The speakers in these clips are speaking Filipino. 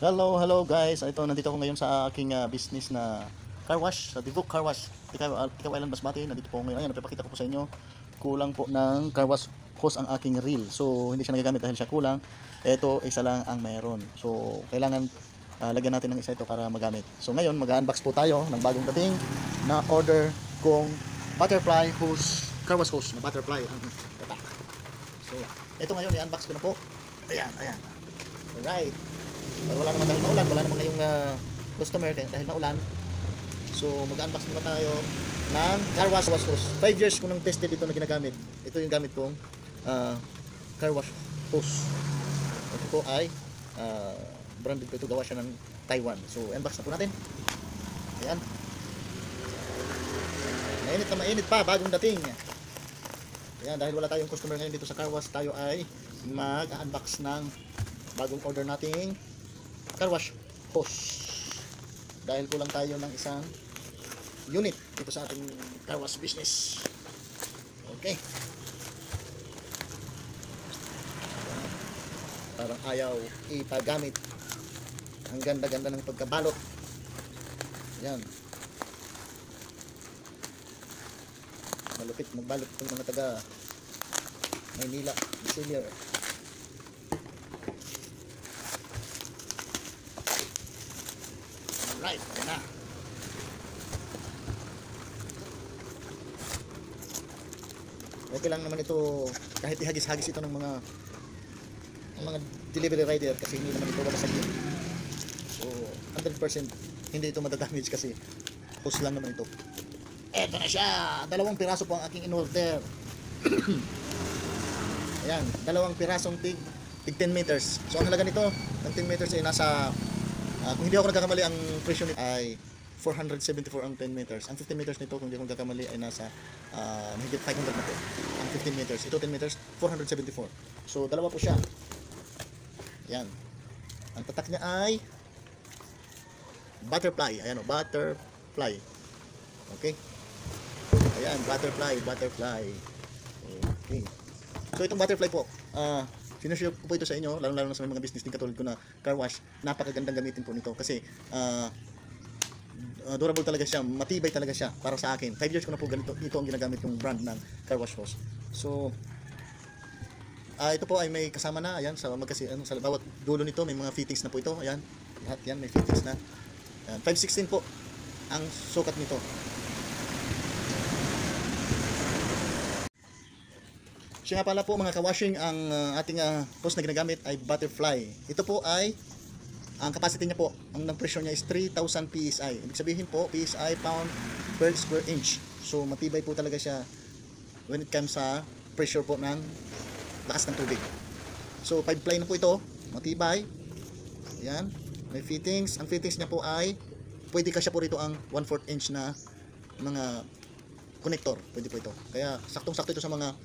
Hello guys. Ito, nandito ako ngayon sa aking business na car wash, sa Divok Car Wash. Ikaw Island Basmati, nandito po ngayon. Ayan, napapakita ko po sa inyo. Kulang po ng car wash hose ang aking reel. So, hindi siya nagagamit dahil siya kulang. Ito, isa lang ang mayroon. So, kailangan lagyan natin ng isa ito para magamit. So, ngayon, mag-unbox po tayo ng bagong dating na order kong butterfly hose, car wash hose na butterfly ang tatak. So, ito ngayon, i-unbox ko na po. Ayan. Alright. Wala naman dahil maulan, wala naman ngayong customer dahil maulan. So mag-unbox muna tayo ng car wash hose. 5 years ko nang tested ito na ginagamit. Ito yung gamit kong car wash hose. Ito po ay branded po ito, gawa siya ng Taiwan. So unbox na po natin. Ayan. Mainit pa, bagong dating. Ayan, dahil wala tayong customer ngayon dito sa car wash, tayo ay mag-unbox ng bagong order nating car wash hose. Dahil kulang tayo ng isang unit dito sa ating car wash business. Okay. Parang ayaw ipagamit. Ang ganda-ganda ng pagkabalot. Yan. Malupit magbalot ng mga taga Maynila, Senior. Right, na. Okay lang naman ito, kahit ihagis-hagis ito ng mga delivery rider kasi hindi naman ito babasagin. So, 100% hindi ito madadamage kasi hose lang naman ito. Eto na siya, 2 piraso po ang aking in-order. Ayan, 2 pirasong tig 10 meters. So, ang halaga nito ng 10 meters ay nasa kung hindi ako nagkakamali, ang presyo nito ay 474 ang 10 meters. Ang 15 meters nito, kung hindi ako nagkakamali, ay nasa mahigit 500 na po. Ang 15 meters. Ito 10 meters, 474. So, dalawa po siya. Yan. Ang tatak niya ay butterfly. Ayan o, butterfly. Okay. Ayan, butterfly. Okay. So, itong butterfly po, sinashare ko po ito sa inyo, lalo na sa mga business din katulad ko na car wash. Napakagandang gamitin po nito kasi durable talaga siya, matibay talaga siya para sa akin. 5 years ko na po ganito, ito ang ginagamit yung brand ng car wash hose. So ito po ay may kasama na, ayan, sa bawat dulo nito may mga fittings na po ito, ayan. Lahat yan may fittings na. Ayan, 516 po ang sukat nito. Siya nga pala po mga kawashing, ang ating hose na ginagamit ay butterfly. Ito po ay, ang capacity niya po, ang pressure niya is 3,000 PSI. Ibig sabihin po, PSI pound per square inch. So matibay po talaga siya when it comes sa pressure po ng lakas ng tubig. So 5 ply na po ito, matibay. Ayan, may fittings. Ang fittings niya po ay, pwede kasya po rito ang 1/4 inch na mga connector, pwede po ito. Kaya saktong-sakto ito sa mga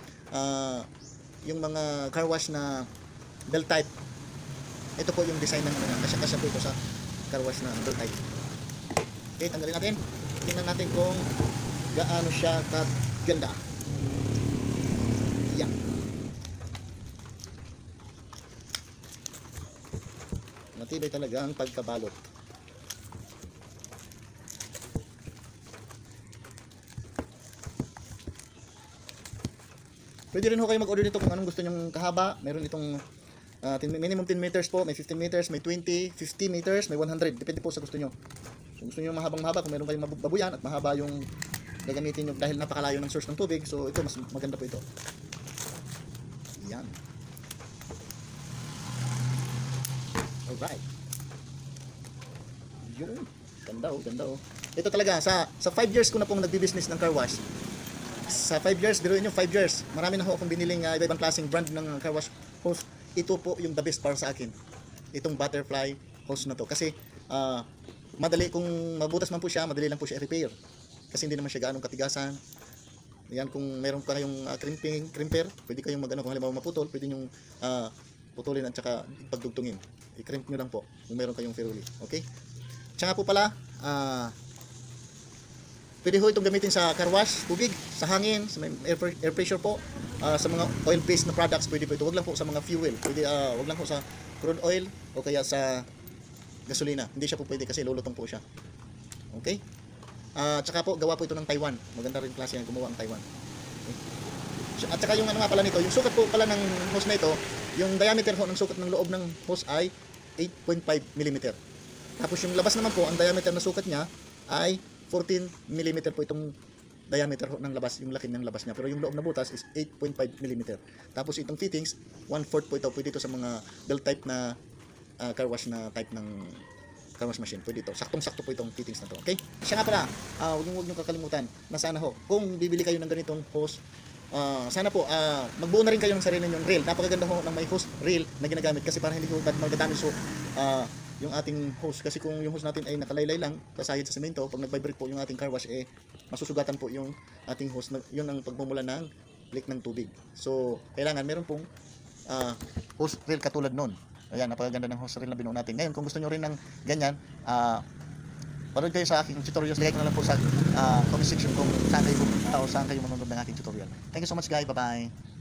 yung mga car wash na belt type. Ito po yung design ng kasya-kasya po ito sa car wash na belt type. Okay, tanggalin natin. Tingnan natin kung gaano siya kaganda. Yan. Matibay talaga ang pagkabalot. Pwede rin ho kayo mag-order nito kung anong gusto nyong kahaba. Meron itong minimum 10 meters po, may 15 meters, may 20, 50 meters, may 100. Depende po sa gusto nyo. Kung gusto nyo mahabang-mahaba, kung meron kayong babuyan at mahaba yung gagamitin nyo dahil napakalayo ng source ng tubig, so ito mas maganda po ito. Yan. Alright. Yun. Ganda oh. Ito talaga, sa 5 years ko na pong nagbi-business ng car wash. Sa 5 years, biruin nyo 5 years, marami na ho akong biniling iba-ibang klaseng brand ng car wash hose. Ito po yung the best para sa akin, itong butterfly hose na to. Kasi madali, kung mabutas man po siya, madali lang po siya i-repair. Kasi hindi naman siya gaanong katigasan. Yan, kung meron pa kayong crimper, pwede kayong kung halimbawa maputol, pwede nyong putulin at saka ipagdugtungin. I-crimp nyo lang po kung meron kayong feruli. Okay? Tsaka po pala, pwede ho itong gamitin sa car wash, tubig, sa hangin, sa air pressure po, sa mga oil-based na products, pwede po ito. Wag lang po sa mga fuel. Pwede, wag lang po sa crude oil o kaya sa gasolina. Hindi siya po pwede kasi lulutong po siya. Okay? Tsaka po, gawa po ito ng Taiwan. Maganda rin klase yan, gumawa ang Taiwan. Okay? At saka yung ano nga pala nito, yung sukat po pala ng hose na ito, yung diameter ho ng sukat ng loob ng hose ay 8.5 mm. Tapos yung labas naman po, ang diameter na sukat niya ay 14 mm po itong diameter ho ng labas, yung laki ng labas niya. Pero yung loob na butas is 8.5 mm. Tapos itong fittings, 1/4 po ito. Pwede ito sa mga belt type na car wash na type ng car wash machine. Pwede ito. Saktong-sakto po itong fittings na to. Okay? Siya nga pala, huwag niyo kakalimutan na sana ho, kung bibili kayo ng ganitong hose, sana po magbuo na rin kayo ng sarili ninyong reel. Napakaganda ho ng may hose reel na ginagamit kasi para hindi ho magdadamage so yung ating hose, kasi kung yung hose natin ay nakalaylay lang kasahid sa semento, pag nag-vibrate po yung ating car wash masusugatan po yung ating hose yun ang pagmumula ng leak ng tubig. So kailangan meron pong hose reel katulad nun. Ayan, napakaganda ng hose reel na binuo natin. Ngayon kung gusto nyo rin ng ganyan, panood kayo sa aking tutorials. Lagay ko na lang po sa comment section kung saan kayo pupunta o saan kayo manonood ng aking tutorial. Thank you so much guys. Bye bye.